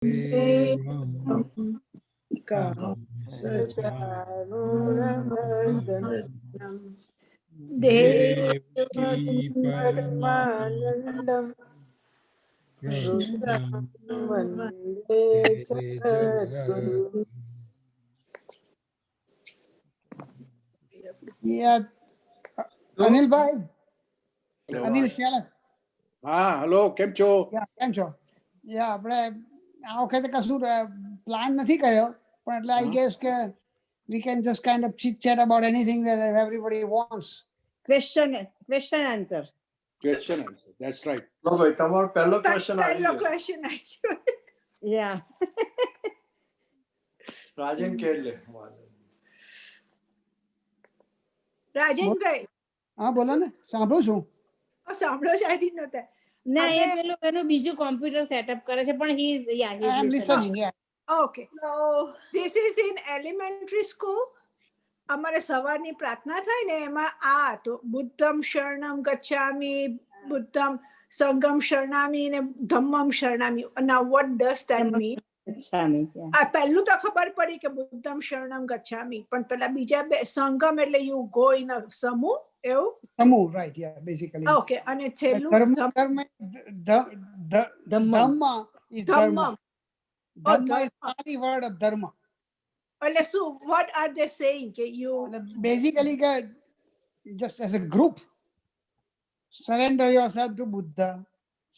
देवं कामसचारुणवदनं देवकी देवकीपरमानन्दं परमानन्दं रुद्रं वन्दे जगद्गुरुम्. Yeah, Anil bhai, Anil Shyala. હા હેલો કેમ છો? કેમ છો? આપણે આ વખતે કશું પ્લાન નથી કર્યો, પણ એટલે I guess કે we can just kind of chit chat about anything that everybody wants. Question answer. Question answer that's right. લો ભાઈ તમારો પહેલો ક્વેશ્ચન આવી પહેલો ગયો. question આવ્યો. Yeah. રાજન કેળ લે. રાજનભાઈ હા બોલો ને, સાંભળું છું. સાંભળો જ આઈ ડિડ નો ધેટ. ના એ પેલું બીજું કોમ્પ્યુટર સેટઅપ કરે છે પણ he is I am listening. Yeah. Okay. So this is in elementary school. અમારે સવારની પ્રાર્થના થાય ને એમાં આ તો બુદ્ધમ શરણમ ગચ્છામિ, બુદ્ધમ સંગમ શરણામિ ને ધમ્મમ શરણામિ. Now what does that mean? આ પહેલું તો ખબર પડી કે બુદ્ધમ શરણમ ગચ્છામિ, પણ પેલા બીજા બે સંગમ એટલે you go in a સમૂહ એવું. સમૂહ, right? Yeah, basically. Okay. અને છેલ્લું ધર્મ is dharma. Dharma is Pali word of dharma. એટલે શું, what are they saying કે you basically just as a group surrender yourself to Buddha,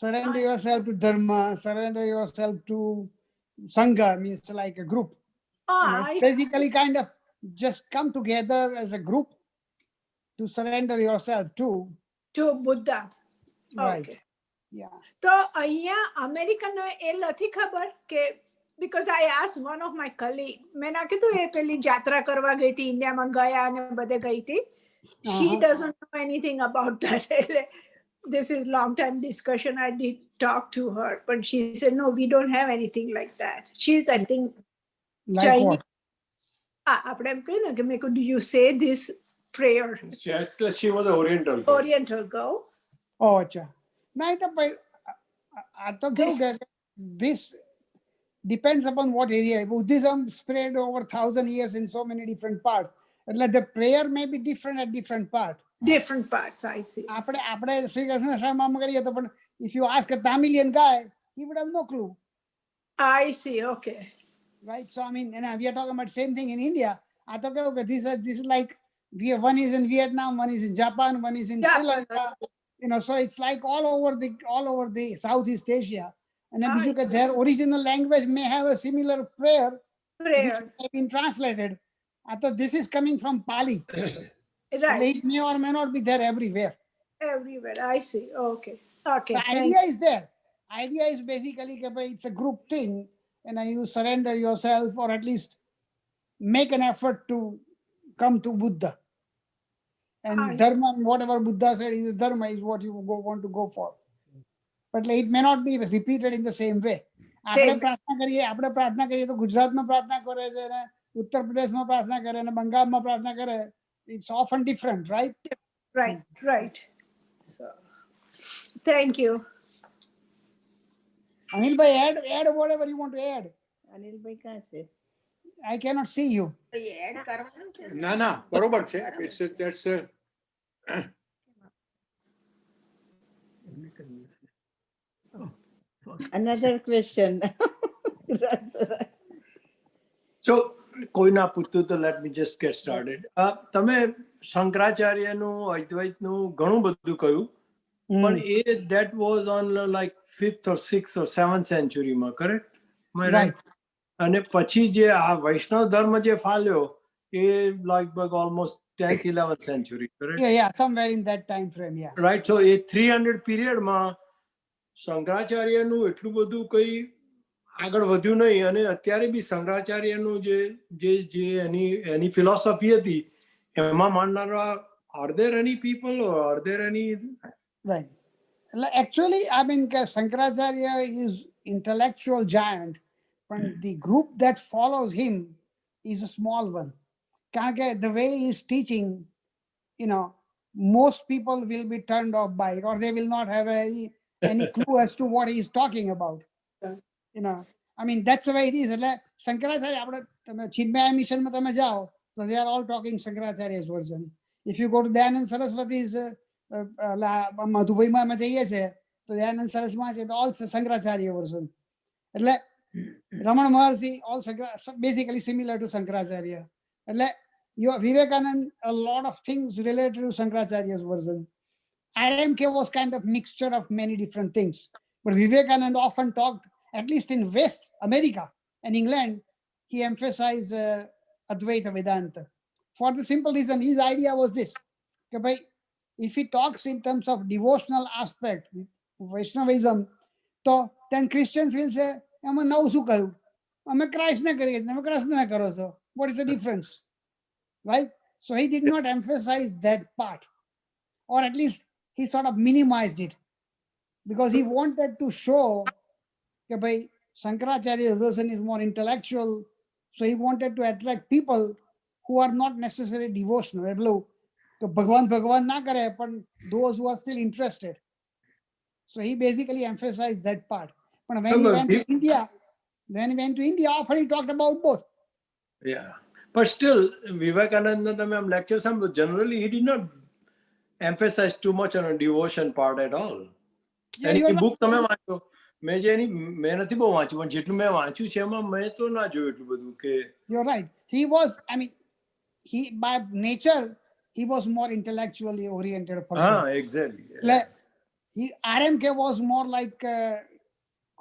surrender yourself to dharma, surrender yourself to sangha, means like a group. Basically kind of just come together as a group to surrender yourself to Buddha. Right. Okay. Yeah. તો અહીંયા અમેરિકનનો એ નથી ખબર કે because I asked one of my colleagues, મેં ના કીધું એ પેલી જાત્રા કરવા ગઈ હતી ઇન્ડિયામાં ગયા અને બધે ગઈ હતી. She doesn't know anything about that. This is long time discussion. I did talk to her, but she said no, we don't have anything like that. She's I think Like Chinese. what? આપણે એમ કહ્યું ને કે મેં do you say this prayer? She was an Oriental. Oriental girl. Oh, acha. નહીં તો આ તો કેવું કે this depends upon what area. Buddhism spread over 1,000 years in so many different parts. Like the prayer may be different at different parts. Different parts, I see. આપણે શ્રી કૃષ્ણ શર્મા કરીએ તો પણ if you ask a Tamilian guy, he would have no clue. I see. Okay. Right. So I mean, we are talking about same thing in India. I thought okay, this is like one is in Vietnam, one is in Japan, one is in Sri Lanka. So it's like all over the Southeast Asia. And then you get their original language may have a similar prayer. Which have been translated. I thought this is coming from Pali. Right. It may or may not be there everywhere. Everywhere. I see. Okay. Okay. The idea is there. Idea is basically it's a group thing, and you surrender yourself or at least make an effort to come to Buddha. And dharma, whatever Buddha said is dharma, is what you want to go for. But it may not be repeated in the same way. આપણે પ્રાર્થના કરીએ તો ગુજરાતમાં પ્રાર્થના કરે છે ને ઉત્તર પ્રદેશમાં પ્રાર્થના કરે ને બંગાળમાં પ્રાર્થના કરે. It's often different, right? Right. So, thank you. Anil bhai, add whatever you want to add. Anil ભાઈ ક્યાં છે? I cannot see you. ના બરોબર છે. That's Another question. So કોઈ ના પૂછતું તો let me just get started. તમે શંકરાચાર્યનું અદ્વૈતનું ઘણું બધું કહ્યું, પણ that was on like 5th or 6th or 7th century માં, correct? Right. અને પછી જે આ વૈષ્ણવ ધર્મ જે ફાલ્યો એ લગભગ almost 10th 11th century, correct? Yeah, somewhere in that time frame, yeah. Right. So A 300 period માં શંકરાચાર્યનું એટલું બધું કઈ આગળ વધ્યું નહીં, અને અત્યારે બી શંકરાચાર્યનું જે એની ફિલોસોફી હતી એમાં માનનારા are there any people or are there any? Right. Actually, I mean, Shankaracharya is intellectual giant, but the group that follows him is a small one. The way he is teaching, most people will be turned off by it, or they will not have any clue as to what he is talking about. I mean, that's the way it is. એટલે શંકરાચાર્ય આપણે તમે ચિન્મય મિશનમાં તમે જાઓ so they are all talking Shankaracharya's version. If you go to Dayanand Saraswati's મધુબઈમાં અમે જઈએ છીએ તો દયાનંદ સરસ્વતીમાં છે તો all Shankaracharya version. એટલે રમણ મહર્ષિ all basically similar to Shankaracharya. એટલે Vivekanand, a lot of things related to Shankaracharya's version. RMK was kind of mixture of many different things. But Vivekanand often talked, at least in West America and England, he emphasized Advaita Vedanta. For the simple reason, his idea was this. If he talks in terms of devotional aspect, Vaishnavism, then Christians will say, what is the difference? Right? So he did not emphasize that part. Or at least he sort of minimized it. Because he wanted to show that Shankaracharya's version is more intellectual. So he wanted to attract people who are not necessarily devotional. Bhagwan na kare, but those who are still interested. So he basically emphasized that part. But when he went to India, often he talked about both. Yeah. But still, Vivekananda, lecture, generally he did not emphasize too much on a devotion part at all. Yeah, any you're book તમે વાંચો મેં નથી બહુ વાંચ્યું પણ જેટલું મેં વાંચ્યું છે એમાં મેં તો ના જોયું એટલું બધું કે You're right. He was, I mean, he by nature, he was more intellectually oriented person. હા exactly. RMK was more like,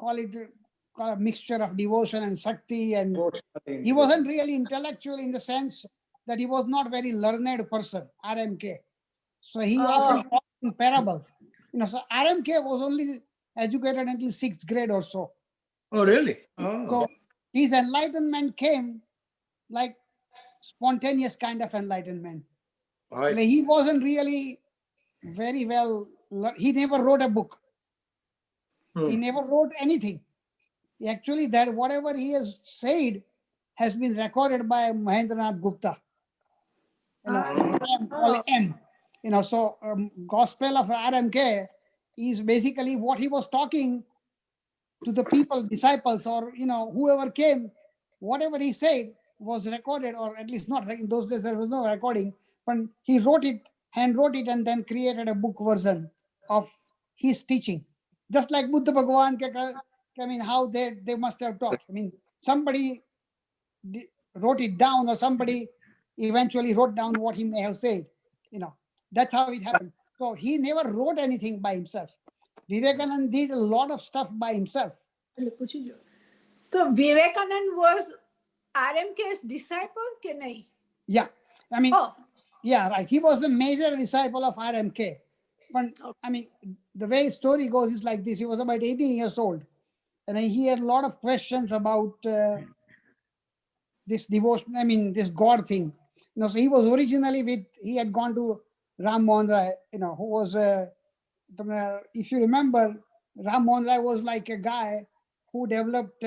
call it a mixture of devotion and Shakti. And he wasn't really intellectual in the sense that he was not very learned person, RMK. So he often talked in parable. So RMK was only educated until 6th grade or so. Oh really? So his enlightenment came like spontaneous kind of enlightenment. He wasn't really very well, he never wrote a book. He never wrote anything. Actually, that whatever he has said has been recorded by Mahendranath Gupta. M. So Gospel of RMK is basically what he was talking to the people, disciples, or whoever came. Whatever he said was recorded, or at least not. Like in those days, there was no recording, but he wrote it, hand wrote it, and then created a book version of his teaching. Just like Buddha Bhagwan, I mean, how they must have talked. I mean, somebody wrote it down, or somebody eventually wrote down what he may have said. That's how it happened. So he never wrote anything by himself. Vivekananda did a lot of stuff by himself. So Vivekanand was RMK's disciple, ke nahi? Yeah, I mean, yeah, right. He was a major disciple of RMK. But I mean, the way his story goes is like this. He was about 18 years old. And he had a lot of questions about this devotion, I mean, this God thing. So he was originally he had gone to Ram Mohan Rai, who was, if you remember, Ram Mohan Rai was like a guy who developed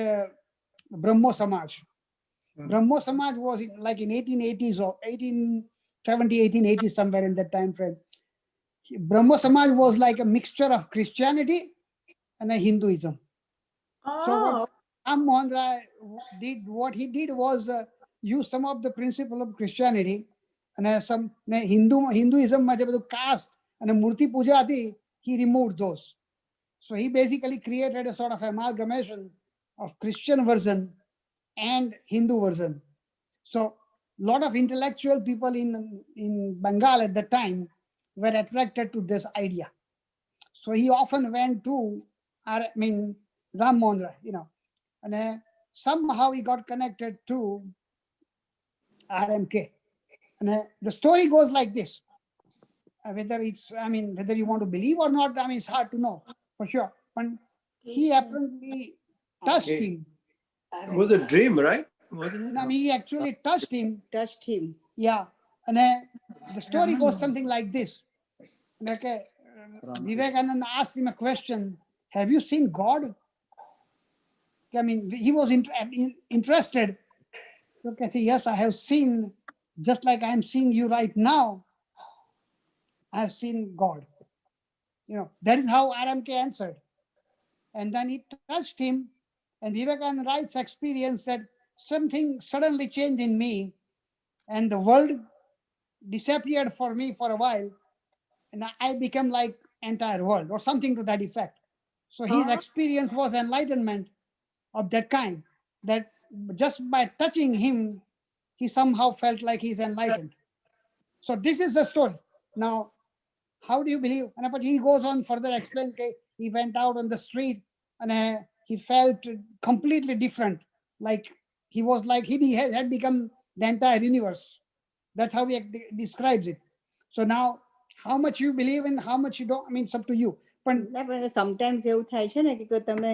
Brahmo Samaj. Brahmo Samaj was like in 1880s or 1870, 1880, somewhere in that time frame. Brahmo Samaj was like a mixture of Christianity and a Hinduism. So what Ram Mohan Rai did, what he did was use some of the principle of Christianity and some Hinduism, caste and Murti Puja, he removed those. So he basically created a sort of amalgamation of Christian version and Hindu version. So a lot of intellectual people in Bengal at the time were attracted to this idea. So he often went to, Ram Mohan Rai, and somehow he got connected to RMK. And the story goes like this. Whether you want to believe or not, it's hard to know for sure. But he apparently touched him. It was a dream, right? He actually touched him. touched him. Yeah. And the story goes something like this. Vivekananda asked him a question, have you seen God? He was interested. Okay, yes, I have seen, just like I am seeing you right now, I have seen God. That is how RMK answered. And then he touched him, And Vivekananda writes experience that something suddenly changed in me and the world disappeared for me for a while and I became like entire world or something to that effect. So his experience was enlightenment of that kind, that just by touching him, he somehow felt like he's enlightened. So this is the story. Now, how do you believe? And but he goes on further explains, okay, he went out on the street and he felt completely different. Like he was like he had become the entire universe. That's how he describes it. So now, how much you believe and how much you don't, I mean, it's up to you. But sometimes એવું થાય છે ને કે તમે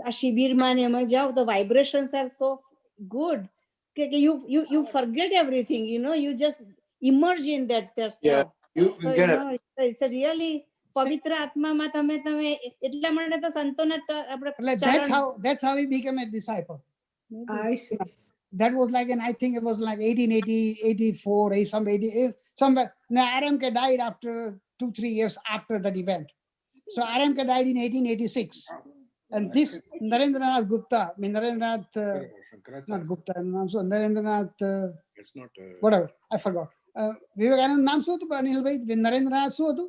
આ શિબિરમાં ને એમાં જાઓ તો વાઇબ્રેશન્સ આર સો ગુડ કે you forget everything, you know, you just immerse in that Yeah, stuff. you So, get you it. know, it's a really પવિત્ર આત્મામાં તમે એટલા માટે તો સંતોના આપણે that's how he became a disciple. I see. That was like, and I think it was like 1880, 84, some 80, somewhere. Now, RMK died after 2-3 years after that event. So RMK died in 1886. And this Narendranath Gupta, I mean, Narendranath, not Gupta, so Narendranath, It's not. whatever, I forgot. Vivekananda naam શું હતું અનિલભાઈ? Narendranath શું હતું?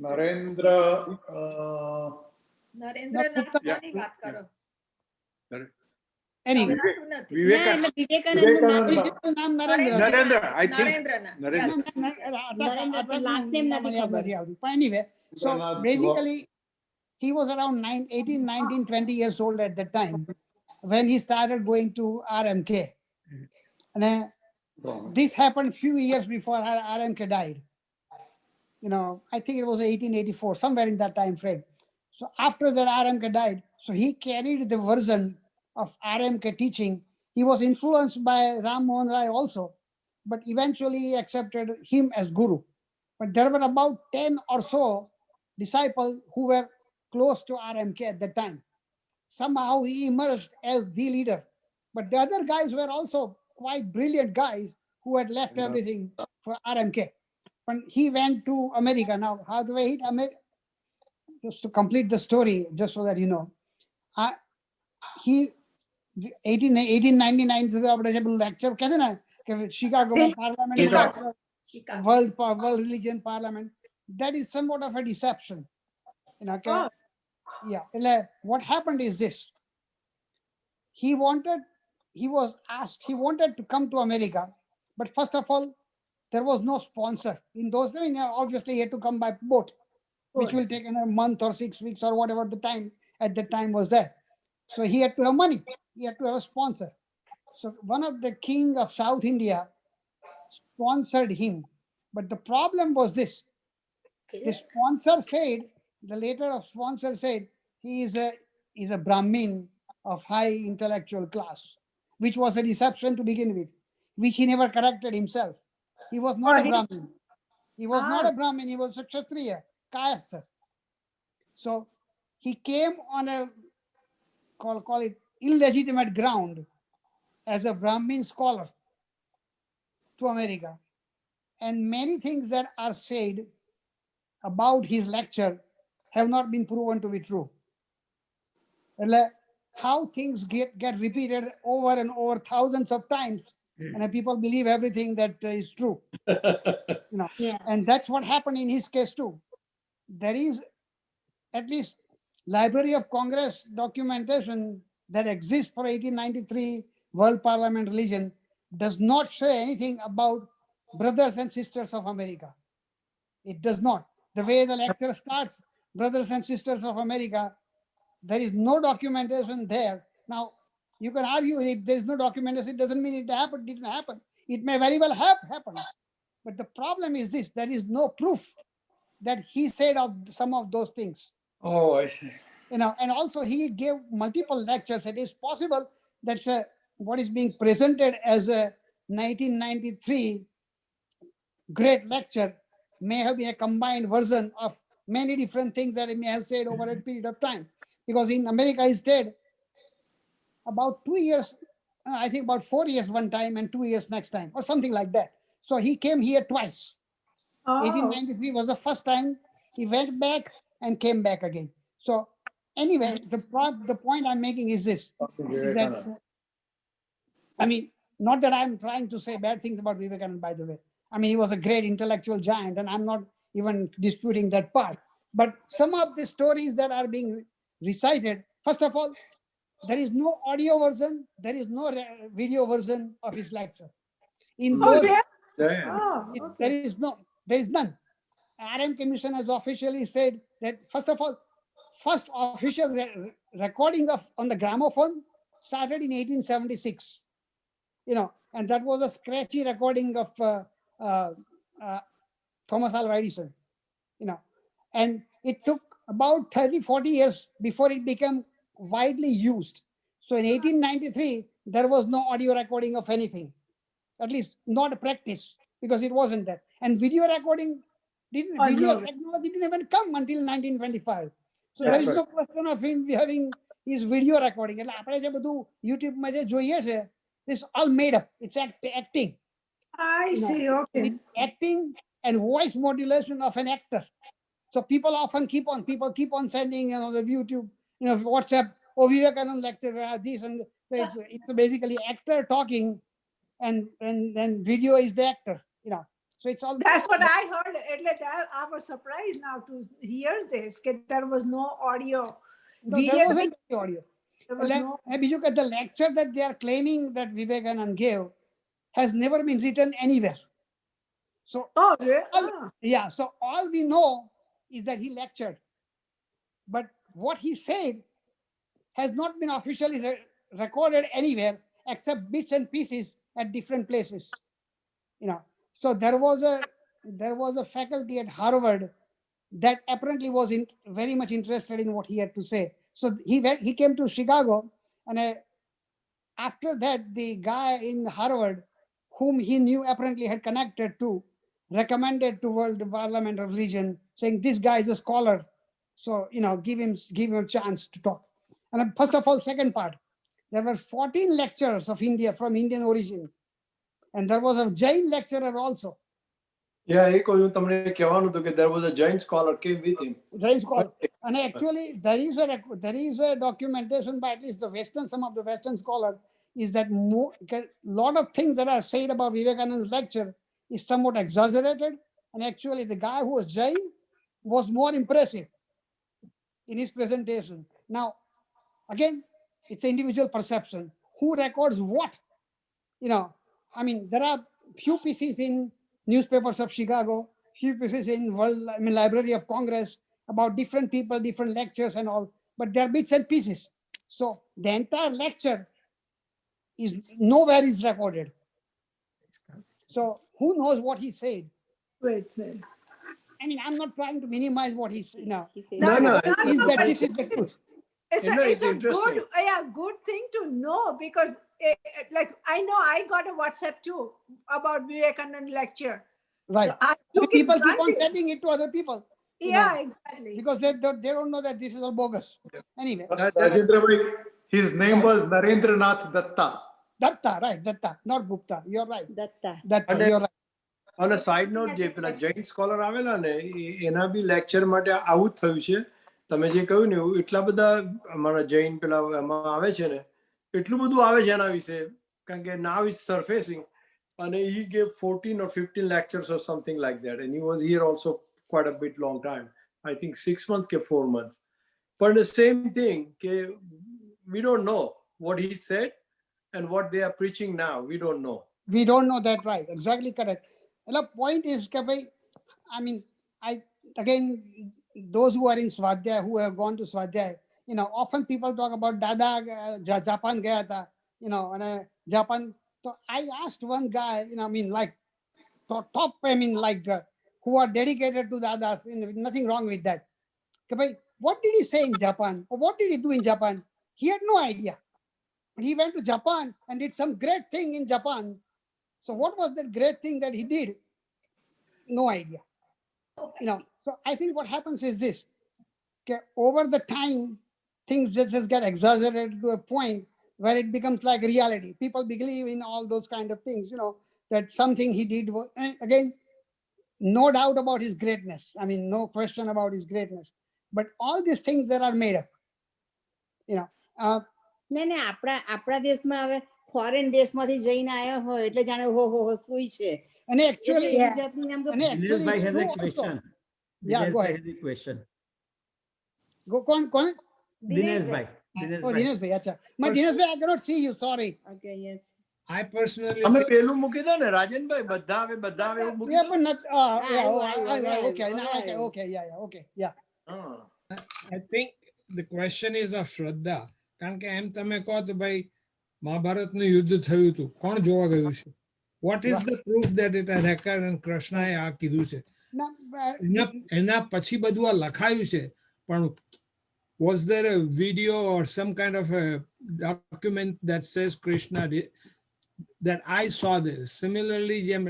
Narendra Narendranath Yeah. કોની વાત કરો? Anyway, Navnath નથી. ના, Vivekananda. એટલે વિવેકાનંદનું નામ original નામ Narendra. Narendra, I think. Narendranath. Narendra. Yes. Narendra, પણ last name નથી ખબર. But anyway, so Narendra. basically, he was around 18, 19, 20 years old at that time when he started going to RMK. And this happened few years before RMK died. You know, I think it was 1884, somewhere in that time frame. So after that RMK died, so he carried the version of RMK teaching. He was influenced by Ram Mohan Rai also, but eventually he accepted him as guru. But there were about 10 or so disciples who were close to RMK at that time. Somehow he emerged as the leader. But the other guys were also quite brilliant guys who had left everything for RMK. But he went to America. Now, how do I hit America? Just to complete the story, just so that you know, he 1899 સુધી આપણે જે lecture કહે છે ને કે શિકાગોમાં parliament world religion parliament, that is somewhat of a deception, you know. Okay? Yeah, what happened is this: he wanted to come to America, but first of all, there was no sponsor in those. I mean, obviously he had to come by boat, which will take a month or 6 weeks or whatever the time at the time was there. So he had to have money. He had to have a sponsor. So one of the king of South India sponsored him. But the problem was this: the sponsor said, the letter of sponsor said, he is a Brahmin of high intellectual class, which was a deception to begin with, which he never corrected himself. He was not a Brahmin. He was not a Brahmin. He was a Kshatriya, Kayastha. So he came on a call it illegitimate ground as a Brahmin scholar to America. And many things that are said about his lecture have not been proven to be true. How things get repeated over and over thousands of times, and people believe everything that is true. You know, Yeah. and that's what happened in his case too. There is at least Library of Congress documentation that exists for 1893 World Parliament religion does not say anything about brothers and sisters of America. It does not. The way the lecture starts, brothers and sisters of America, there is no documentation there. Now, you can argue if there is no documentation, it doesn't mean it happened, didn't happen. It may very well have happened. But the problem is this: there is no proof that he said of some of those things. Oh, I see. You know, and also he gave multiple lectures. It is possible that's what is being presented as a 1993 great lecture may have been a combined version of many different things that he may have said over a period of time. Because in America he stayed about 2 years, I think about 4 years one time and 2 years next time, or something like that. So he came here twice. 1893 was the first time. He went back and came back again. So anyway, the point I'm making is this, is that, I mean, not that I'm trying to say bad things about Vivekananda, by the way. I mean, he was a great intellectual giant, and I'm not even disputing that part. But some of the stories that are being recited, first of all, there is no audio version, there is no video version of his lecture. In Oh, those, there? Damn. Oh, there okay. is none. RM Commission has officially said that, first of all, first official recording of on the gramophone started in 1876. And that was a scratchy recording of uh, Thomas Alva Edison. And it took about 30, 40 years before it became widely used. So in 1893, there was no audio recording of anything, at least not a practice, because it wasn't there. And video recording, Oh, video no. technology didn't even come until 1925. So there That's is right. no question of him having his video recording. એટલે આપણે જે બધું યુટ્યુબમાં જે જોઈએ છે, this all made up. It's acting. I see. Okay. It's acting and voice modulation of an actor. So people often keep on sending, the YouTube, WhatsApp, Vivekananda lecture, this and so it's basically actor talking, and then video is the actor. So it's all. That's what I heard. I was surprised now to hear this. That there was no audio. No, there wasn't any audio. There was no. The lecture that they are claiming that Vivekananda gave has never been written anywhere. So Oh, yeah. so all we know is that he lectured, but what he said has not been officially recorded anywhere except bits and pieces at different places. So there was a faculty at Harvard that apparently was very much interested in what he had to say. So he came to Chicago, and after that, the guy in Harvard, whom he knew apparently had connected to, recommended to World Parliament of Religion, saying this guy is a scholar, so give him a chance to talk. And first of all, second part, there were 14 lecturers of India from Indian origin, and there was a Jain lecturer also. Yeah, એ કહ્યું તમને કહેવાનું હતું કે there was a Jain scholar came with him. Jain scholar. And actually, there is a documentation by at least some of the Western scholars, is that a lot of things that are said about Vivekananda's lecture is somewhat exaggerated. And actually, the guy who was Jain was more impressive in his presentation. Now, again, it's individual perception. Who records what? There are few pieces in newspapers of Chicago, few pieces in Library of Congress about different people, different lectures and all, but they're bits and pieces. So the entire lecture is nowhere is recorded. So who knows what he said? Wait, say. I'm not trying to minimize what he said. No, This is the truth. It's it's a interesting. good thing to know, because like I know I got a WhatsApp too about Vivekananda lecture. Right. So I So took it people keep on granted. sending it to other people. Yeah, exactly. Because they don't know that this is all bogus. Anyway, Rajendrabhai, his name was Narendranath Datta. Datta, right? Datta, not Gupta. You're right. Datta. Datta, And you're right. on a side note, જે પેલા Jain scholar આવેલા ને એના બી lecture માટે આવું જ થયું છે. તમે જે કહ્યું ને એટલા બધા અમારા જૈન પેલા એમાં આવે છે ને, એટલું બધું આવે છે એના વિશે, કારણ કે now is surfacing, and he gave 14 or 15 lectures or something like that, and he was here also quite a bit long time, I think 6 months ke 4 months. But the same thing, we don't know what he said and what they are preaching now. We don't know. We don't know that, right? Exactly correct. And the point is, again, those who are in Swadhyaya, who have gone to Swadhyaya, often people talk about Dada Japan gaya tha, and Japan. So I asked one guy, top, who are dedicated to Dadas, nothing wrong with that. What did he say in Japan? Or what did he do in Japan? He had no idea. But he went to Japan and did some great thing in Japan. So what was that great thing that he did? No idea. So I think what happens is this. Over the time, things just get exaggerated to a point where it becomes like reality. People believe in all those kind of things, that something he did was, and again, no doubt about his greatness. No question about his greatness. But all these things that are made up. ને આપણા દેશમાં હવે foreign દેશમાંથી જઈને આવ્યા હોય એટલે જાણે હો સુઈ છે. And actually, એટલે એ જાતની આમ તો and actually Dinesh it's has true a also. question. Yeah, Dinesh go bhai ahead. has a question. Go on. Dinesh bhai. Dinesh Oh, bhai. Dinesh bhai, acha. My Dinesh bhai, I cannot see you. Sorry. Okay, yes. I personally અમે think, પેલું મૂકી દો ને રાજનભાઈ, બધા આવે એવું મૂકી Yeah, દો. but not. Yeah. Oh, Arrive. okay. Now, okay. Yeah. Okay. Yeah. હા. I think the question is of Shraddha. કારણ કે એમ તમે કહો તો ભાઈ મહાભારતનું યુદ્ધ થયું હતું, કોણ જોવા ગયું છે? What is the proof that it had occurred and કૃષ્ણએ આ કીધું છે? Now, એના પછી બધું આ લખાયું છે, પણ was there a video or some kind of a document that says Krishna did, that I saw this? Similarly, જેમ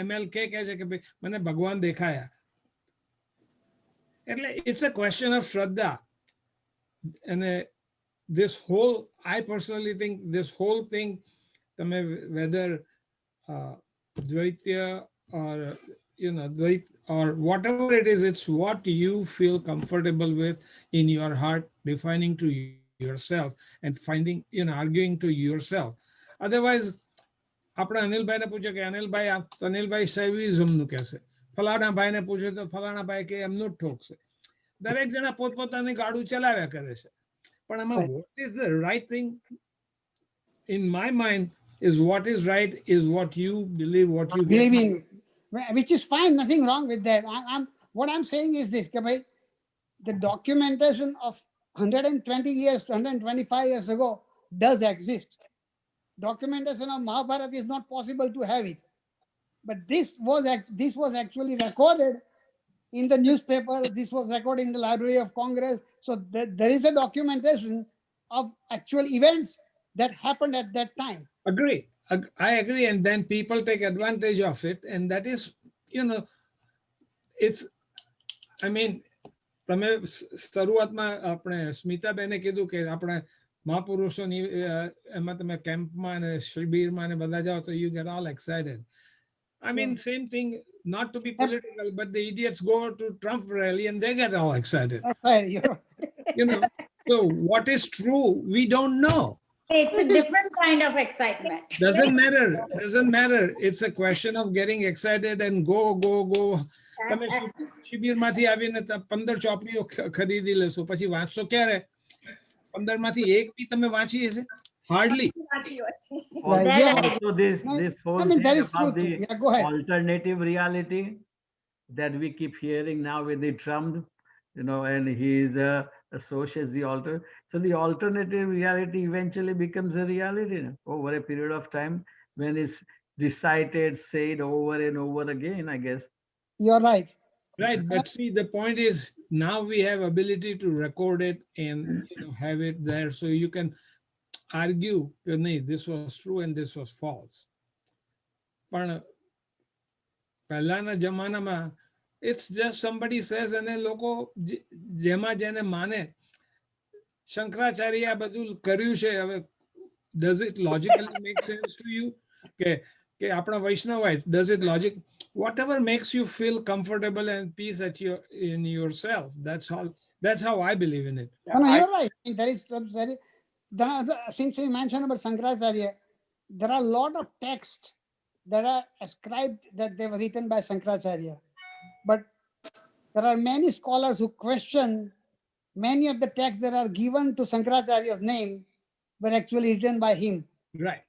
MLK કહે છે કે ભાઈ મને ભગવાન દેખાયા. એટલે it's a question of Shraddha. And this whole, I personally think this whole thing, whether Dvaitya or Dvait or whatever it is, it's what you feel comfortable with in your heart, defining to yourself and finding, arguing to yourself. Otherwise, આપણે અનિલભાઈને પૂછે કે અનિલભાઈ શૈવિઝમનું કહેશે, ફલાણા ભાઈને પૂછે તો ફલાણા ભાઈ કે એમનું જ ઠોકશે. દરેક જણા પોતપોતાની ગાડું ચલાવ્યા કરે છે. પણ એમાં what is the right thing? In my mind, is what is right is what you believe, what you believe get. in, which is fine. Nothing wrong with that. What I'm saying is this, that bhai, the documentation of 120 years, 125 years ago does exist. Documentation of Mahabharata is not possible to have it. But this was actually recorded in the newspaper. This was recorded in the Library of Congress. So there is a documentation of actual events that happened at that time. Agree. I agree. And then people take advantage of it. And that is, it's, I mean, તમે શરૂઆતમાં આપણે સ્મિતાબેને કીધું કે આપણે મહાપુરુષોની એમાં તમે કેમ્પમાં અને શિબિરમાં ને બધા જાઓ તો you get all excited. I mean, same thing, not to be political, but the idiots go to Trump rally and they get all excited. That's right. So what is true, we don't know. It's a different kind of excitement. Doesn't matter. It's a question of getting excited and go. તમે શિબિરમાંથી આવીને 15 ચોપડીઓ ખરીદી લેશો, પછી વાંચશો ક્યારે? 15 માંથી એક બી તમે વાંચી હશે? Hardly. Also, this whole I mean, that thing is about true. the Yeah, go ahead. alternative reality that we keep hearing now with the Trump, and he is associates the alter. So the alternative reality eventually becomes a reality over a period of time when it's recited, said over and over again, I guess. You're right. Right, but see, the point is now we have ability to record it and have it there, so you can argue, this was true and this was false. પણ પહેલાના જમાનામાં it's just somebody says અને લોકો જેમાં જેને માને. શંકરાચાર્ય આ બધું કર્યું છે, હવે does it logically make sense to you? કે આપણા વૈષ્ણવાઇટ, does it logic? Whatever makes you feel comfortable and peace in yourself, that's how I believe in it. No, you're right. I mean, there is some very, since you mentioned about Shankaracharya, there are a lot of texts that are ascribed that they were written by Shankaracharya. But there are many scholars who question many of the texts that are given to Shankaracharya's name were actually written by him. Right.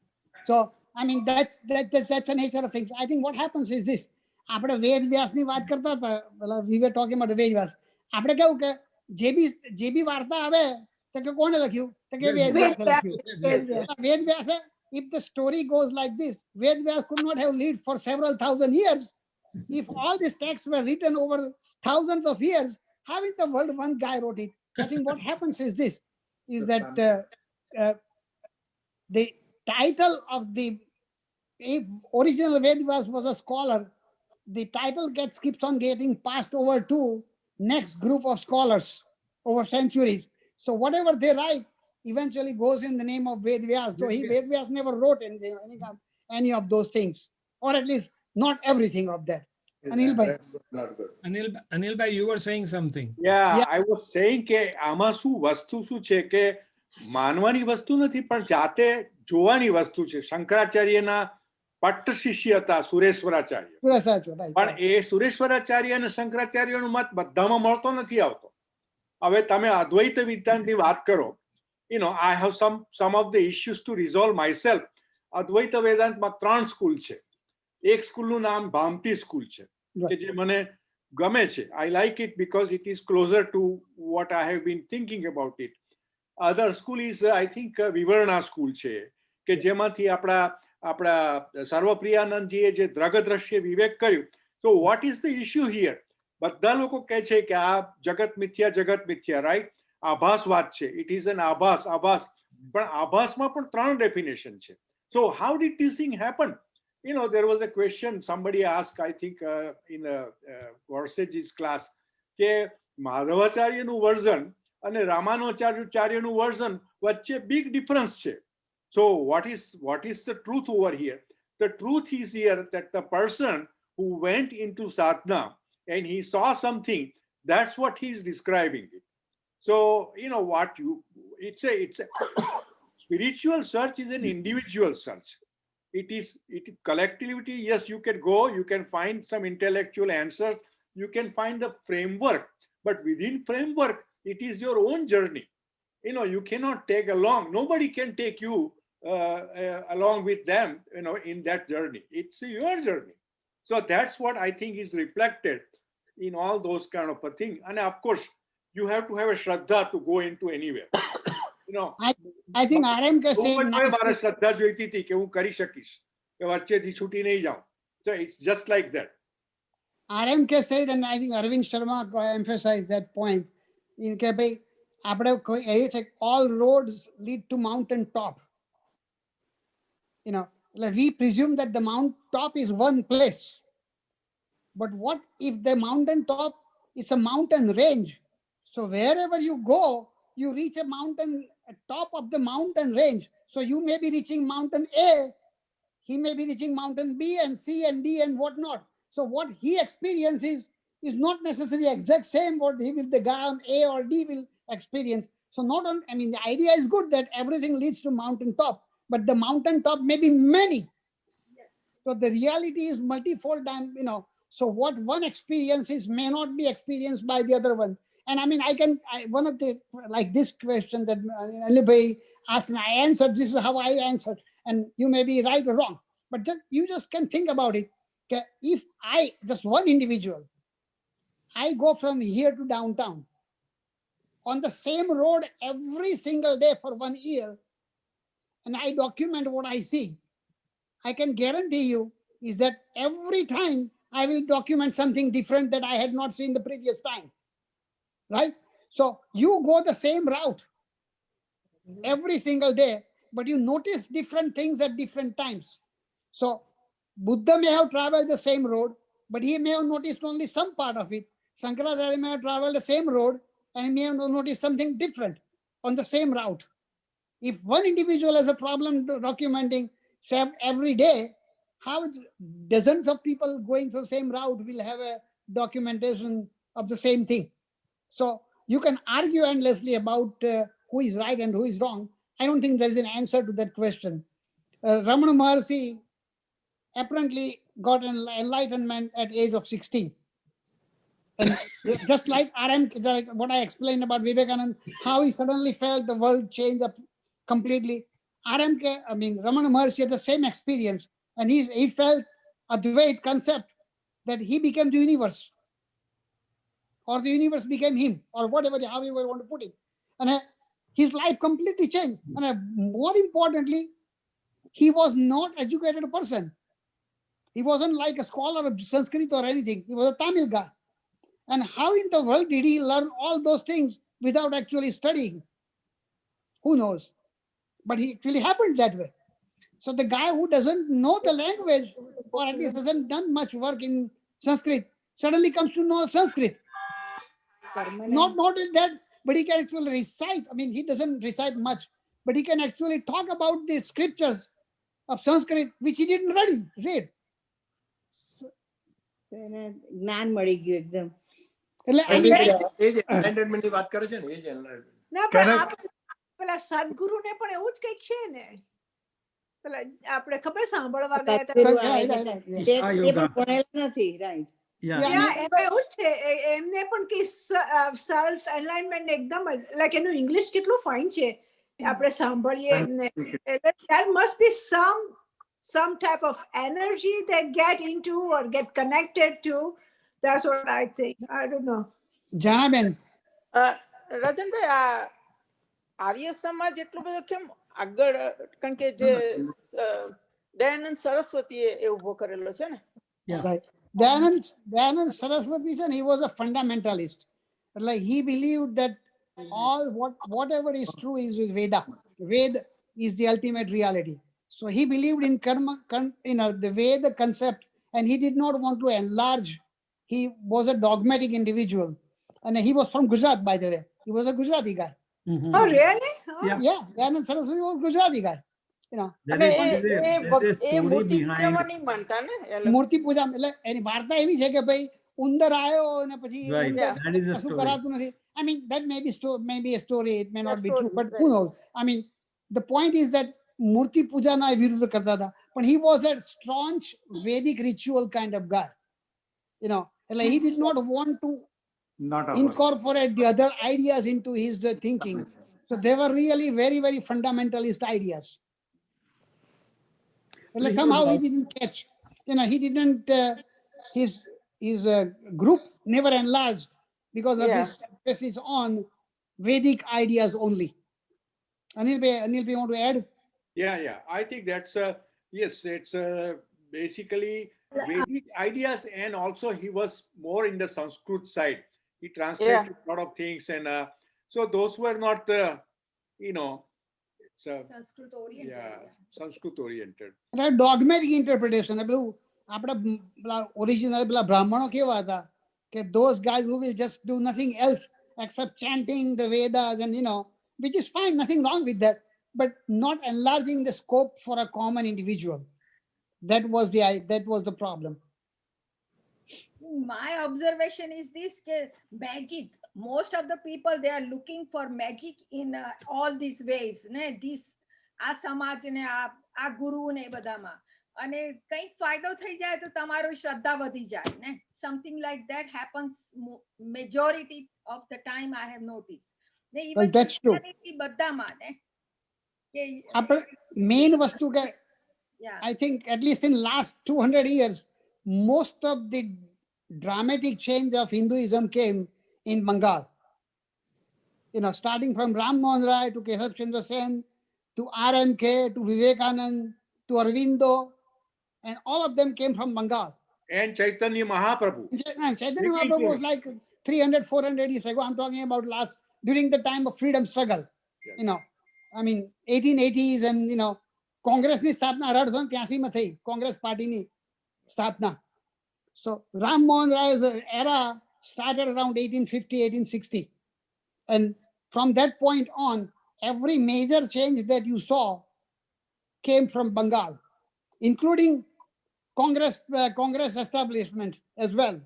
So, I mean, that's the nature of things. I think what happens is this. આપણે વેદ વ્યાસની વાત કરતા હતા, we were talking about વેદ વ્યાસ. આપણે કેવું કે જે બી વાર્તા આવે તો કે કોણે લખ્યું? તો કે વેદ વ્યાસે લખ્યું. વેદ વ્યાસે, if the story goes like this, Ved Vyas could not have lived for several thousand years. If all these texts were written over thousands of years, how in the world one guy wrote it? I think what happens is this, is that the title of the original Ved Vyas was a scholar. The title keeps on getting passed over to next group of scholars over centuries. So whatever they write eventually goes in the name of Ved Vyas. So Ved Vyas never wrote any of those things, or at least not everything of that. Anil bhai. Anil bhai, you were saying something. Yeah, I was saying કે આમાં શું વસ્તુ શું છે કે માનવાની વસ્તુ નથી પણ જાતે જોવાની વસ્તુ છે. શંકરાચાર્યના પટ્ટ શિષ્ય હતા સુરેશ્વરાચાર્ય, પણ એ સુરેશ્વરાચાર્ય અને શંકરાચાર્યનો મત બધામાં મળતો નથી આવતો. હવે તમે અદ્વૈત વેદાંતની વાત કરો, I have some of the issues to resolve myself. Advaita વેદાંતમાં 3 સ્કૂલ છે. એક સ્કૂલનું નામ ભામતી સ્કૂલ છે કે જે મને ગમે છે. I like it because it is closer to what I have been thinking about it. Other school is I think Vivarana school છે કે જેમાંથી આપણા સર્વપ્રિયાનંદજીએ જે દ્રગદ્રશ્ય વિવેક કર્યું. તો what is the issue here? બધા લોકો કહે છે કે આ જગત મિથ્યા, રાઈટ? આભાસવાદ છે. It is an abhasa. પણ આભાસમાં પણ 3 ડેફિનેશન છે. So how did this thing happen? There was a question somebody asked, I think in Gorsage's class, કે માધવાચાર્યનું વર્ઝન અને રામાનુજાચાર્યનું વર્ઝન વચ્ચે big difference છે. So what is the truth over here? The truth is here that the person who went into sadhana and he saw something, that's what he's describing it. So it's a spiritual search is an individual search. It collectivity. Yes, you can go, you can find some intellectual answers, you can find the framework, but within framework it is your own journey. You cannot take along, nobody can take you along with them in that journey. It's your journey. So that's what I think is reflected in all those kind of a thing. And of course you have to have a shraddha to go into anywhere. I think RM can say મારે શ્રદ્ધા જોઈતી હતી કે હું કરી શકીશ, કે વચ્ચેથી છૂટી નહીં જાઉં. So it's just like that. RMK said, and I think Arvind Sharma emphasized that point, in કે ભાઈ આપણે all roads lead to mountain top. We presume that the mountain top is one place, but what if the mountain top is a mountain range? So wherever you go, you reach a mountain, top of the mountain range. So you may be reaching mountain A, he may be reaching mountain B and C and D and whatnot. So what he experiences is not necessarily exact same what the guy on A or D will experience. So the idea is good that everything leads to mountain top, but the mountain top may be many. Yes. So the reality is multifold, and so what one experiences may not be experienced by the other one. And one of the, like this question that Alibhai asked, and I answered, this is how I answered, and you may be right or wrong, but you just can think about it. Okay? If just one individual, I go from here to downtown on the same road every single day for 1 year, and I document what I see, I can guarantee you is that every time I will document something different that I had not seen the previous time. Right? So you go the same route every single day, but you notice different things at different times. So Buddha may have traveled the same road, but he may have noticed only some part of it. Shankaracharya may have traveled the same road and he may have noticed something different on the same route. If one individual has a problem documenting every day, how dozens of people going through the same route will have a documentation of the same thing? So you can argue endlessly about who is right and who is wrong. I don't think there is an answer to that question. Ramana Maharshi apparently got enlightenment at age of 16. And just like like what I explained about Vivekananda, how he suddenly felt the world change up completely. Ramana Maharshi had the same experience, and he felt Advait concept that he became the universe, or the universe became him, or whatever, however you want to put it. And his life completely changed. And more importantly, he was not educated person. He wasn't like a scholar of Sanskrit or anything. He was a Tamil guy. And how in the world did he learn all those things without actually studying? Who knows? But it really happened that way. So the guy who doesn't know the language, or at least hasn't done much work in Sanskrit, suddenly comes to know Sanskrit. Not only that, but he can actually recite. He doesn't recite much, but he can actually talk about the scriptures of Sanskrit, which he didn't read. જ્ઞાન મળી ગયું એકદમ. એ જ enlightenment ની વાત કરે છે ને, એ જ enlightenment. ના, પણ પેલા સદગુરુ ને પણ એવું જ કંઈક છે ને, પેલા આપણે ખબર સાંભળવા ગયા હતા. સદગુરુ Right, આવે છે. right, right, yes. તે Isha પણ yoga. ભણેલા નથી, right. Yeah. Yeah, Yeah, એમાં એવું જ છે. એમને પણ કે સેલ્ફ એલાઇનમેન્ટ એકદમ લાઈક એનું ઇંગ્લિશ કેટલું ફાઇન છે આપણે સાંભળીએ એમને. There must be some type of energy they get into or get connected to. That's what I think. I don't know. જણાબેન, રજનભાઈ, આ આર્ય સમાજ એટલું બધું કેમ આગળ, કારણ કે જે દયાનંદ સરસ્વતીએ એ ઉભો કરેલો છે ને. Yeah. right. Dayanand Saraswati, he was a fundamentalist. Like he believed that whatever is true is with Veda. Veda is the ultimate reality. So he believed in karma, the Veda concept, and he did not want to enlarge. He was a dogmatic individual, and he was from Gujarat, by the way. He was a Gujarati guy. Mhm. Oh, really? Oh. Yeah. Yeah, Dayanand Saraswati was a Gujarati guy. That અને is- A there is a story મૂર્તિ behind પૂજામાં it. નહીં માનતા ને એ લોકો. મૂર્તિ પૂજા એટલે એની વાર્તા એવી છે કે ભાઈ ઉંદર આવ્યો અને પછી Right, ઉંદર that is a કશું story. કરાતું નથી. I mean, that may be a story, it may not A be story, true, but right. who knows? I mean, the point is that મૂર્તિ પૂજાના વિરુદ્ધ કરતા હતા, but he was a staunch Vedic ritual kind of guy. Like he did not want to Not ours. incorporate the other ideas into his thinking. So they were really very, very fundamentalist ideas. Like somehow he didn't catch, he didn't, his group never enlarged because of Yeah. his emphasis on Vedic ideas only. Anil bhai, want to add? Yeah. I think that's yes, it's basically Vedic ideas, and also he was more in the Sanskrit side. He translated a lot of things, and so those were not, it's Sanskrit oriented. yeah, Sanskrit oriented. Dogmatic interpretation. આપણા original પેલા બ્રાહ્મણો કેવા હતા કે those guys who will just do nothing else except chanting the Vedas, and which is fine, nothing wrong with that, but not enlarging the scope for a common individual. That was the problem. My observation is this: magic. Most of the people, they are looking for magic in all these ways. This આ સમાજ ને આ ગુરુ ને બધામાં, અને કંઈક ફાયદો થઈ જાય તો તમારો શ્રદ્ધા વધી જાય ને. Something like that happens majority of the time I have noticed. Well, that's true. બધામાં ને આપણે main વસ્તુ કે yeah. I think at least in last 200 years, most of the dramatic change of Hinduism came in Bengal. Starting from Ram Mohan Rai to Keshav Chandra Sen to RMK to Vivekanand to Aurobindo, and all of them came from Bengal. And Chaitanya Mahaprabhu. Chaitanya Mahaprabhu was like 300, 400 years ago. I'm talking about during the time of freedom struggle. Yes. I mean, 1880s, and કોંગ્રેસની સ્થાપના 1883 માં થઈ, કોંગ્રેસ પાર્ટીની સ્થાપના. So Ram Mohan Rai's era started around 1850, 1860. And from that point on, every major change that you saw came from Bengal, including Congress establishment as well.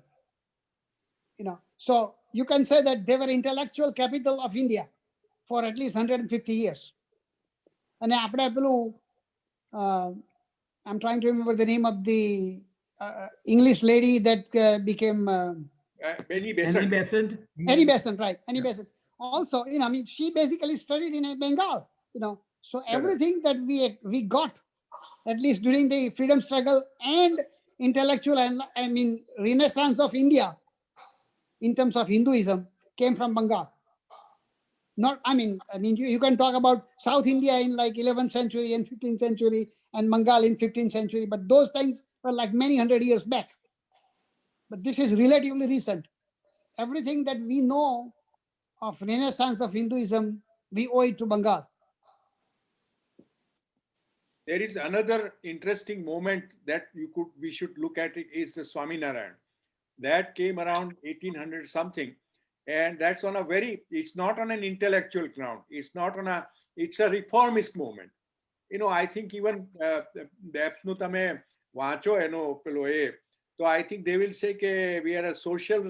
So you can say that they were intellectual capital of India for at least 150 years. And આપણે પેલું I'm trying to remember the name of the English lady that became Benny Annie Besant. Besant. Annie Besant, right? Annie Besant. Also, she basically studied in Bengal. So everything that we got, at least during the freedom struggle and intellectual and Renaissance of India, in terms of Hinduism, came from Bengal. You can talk about South India in like 11th century and 15th century, and Bengal in 15th century, but those things were like many hundred years back. But this is relatively recent. Everything that we know of Renaissance of Hinduism, we owe it to Bengal. There is another interesting moment that we should look at. It is the Swaminarayan. That came around 1800 something. And that's on it's not on an intellectual ground. It's a reformist movement. I think even Babsnu tame vacho eno pelo e. So I think they will say that we are a social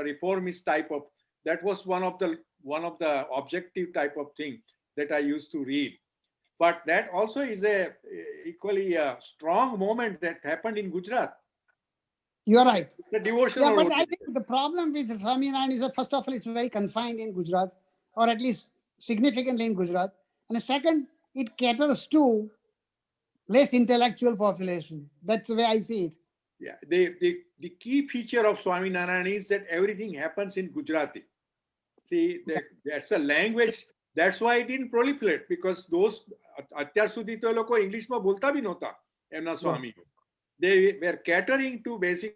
reformist type of, that was one of the objective type of thing. that I used to read. But that also is a equally a strong moment that happened in Gujarat. You're right. It's a devotional. Yeah, but I orientation. think the problem with Swaminarayan is that first of all, it's very confined in Gujarat, or at least significantly in Gujarat. And the second, it caters to less intellectual population. That's the way I see it. Yeah, the key feature of Swaminarayan is that everything happens in Gujarati. See, that's a language. That's why it didn't proliferate, because those અત્યાર સુધી તો લોકો ઇંગ્લિશમાં બોલતા બી નહોતા એમના સ્વામી. They were catering to basically